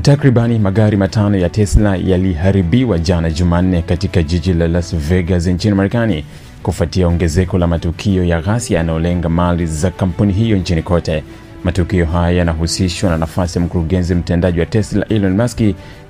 Takribani magari matano ya Tesla yaliharibiwa jana Jumanne katika jiji la Las Vegas nchini Marekani kufuatia ongezeko la matukio ya ghasia yanayolenga mali za kampuni hiyo nchini kote. Matukio haya yanahusishwa na nafasi ya mkurugenzi mtendaji wa Tesla Elon Musk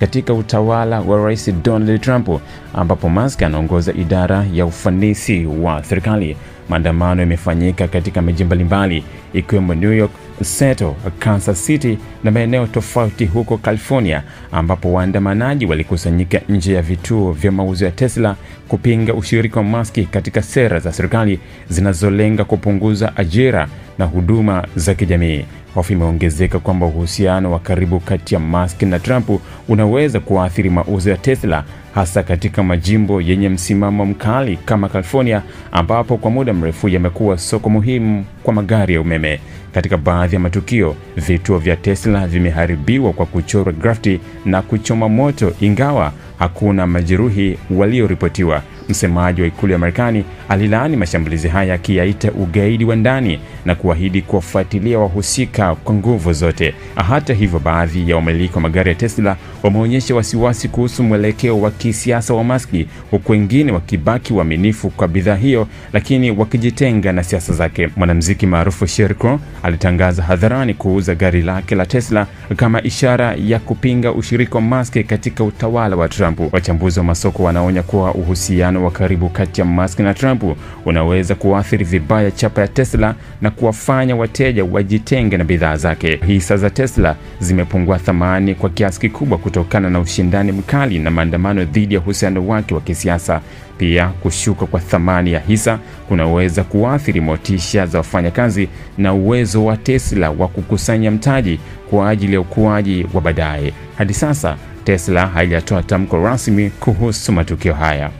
katika utawala wa Rais Donald Trump, ambapo Musk anaongoza idara ya ufanisi wa serikali. Maandamano yamefanyika katika miji mbalimbali ikiwemo New York, Seattle, Kansas City na maeneo tofauti huko California, ambapo waandamanaji walikusanyika nje ya vituo vya mauzo ya Tesla kupinga ushiriki wa Musk katika sera za serikali zinazolenga kupunguza ajira na huduma za kijamii. Hofu imeongezeka kwamba uhusiano wa karibu kati ya Musk na Trump unaweza kuathiri mauzo ya Tesla, hasa katika majimbo yenye msimamo mkali kama California, ambapo kwa muda mrefu yamekuwa soko muhimu kwa magari ya umeme. Katika baadhi ya matukio, vituo vya Tesla vimeharibiwa kwa kuchorwa graffiti na kuchoma moto, ingawa hakuna majeruhi walioripotiwa. Msemaji wa ikulu ya Marekani alilaani mashambulizi haya akiyaita ugaidi wa ndani na kuahidi kuwafuatilia wahusika kwa nguvu zote. Hata hivyo, baadhi ya wamiliki wa magari ya Tesla wameonyesha wasiwasi kuhusu mwelekeo wa kisiasa wa Musk, huku wengine wakibaki waaminifu kwa bidhaa hiyo lakini wakijitenga na siasa zake. Mwanamuziki maarufu Sheryl Crow alitangaza hadharani kuuza gari lake la Tesla kama ishara ya kupinga ushiriki wa Musk katika utawala wa Trump. Wachambuzi wa masoko wanaonya kuwa uhusiano wa karibu kati ya Musk na Trump unaweza kuathiri vibaya chapa ya Tesla na kuwafanya wateja wajitenge na bidhaa zake. Hisa za Tesla zimepungua thamani kwa kiasi kikubwa kutokana na ushindani mkali na maandamano dhidi ya uhusiano wake wa kisiasa. Pia kushuka kwa thamani ya hisa kunaweza kuathiri motisha za wafanyakazi na uwezo wa Tesla wa kukusanya mtaji kwa ajili ya ukuaji wa baadaye. Hadi sasa Tesla haijatoa tamko rasmi kuhusu matukio haya.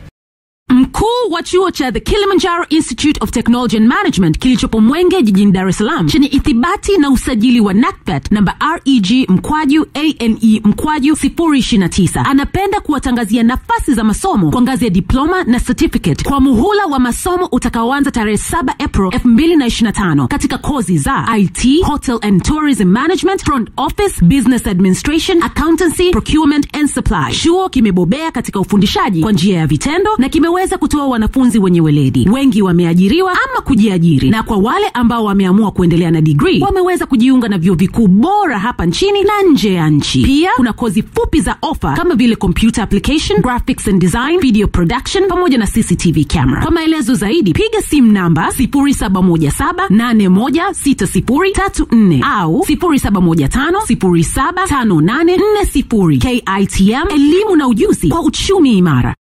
Mkuu wa chuo cha The Kilimanjaro Institute of Technology and Management kilichopo Mwenge jijini Dar es Salaam chenye ithibati na usajili wa NACPET namba REG/ANE/029 anapenda kuwatangazia nafasi za masomo kwa ngazi ya diploma na certificate kwa muhula wa masomo utakaoanza tarehe 7 April 2025 katika kozi za IT, Hotel and Tourism Management, Front Office, Business Administration, Accountancy, Procurement and Supply. Chuo kimebobea katika ufundishaji kwa njia ya vitendo na kimeweza kutoa wanafunzi wenye weledi. Wengi wameajiriwa ama kujiajiri, na kwa wale ambao wameamua kuendelea na degree wameweza kujiunga na vyuo vikuu bora hapa nchini na nje ya nchi. Pia kuna kozi fupi za offer kama vile Computer Application, Graphics and Design, Video Production pamoja na CCTV Camera. Kwa maelezo zaidi piga simu namba 0717816034 au 0715075840. KITM, elimu na ujuzi kwa uchumi imara.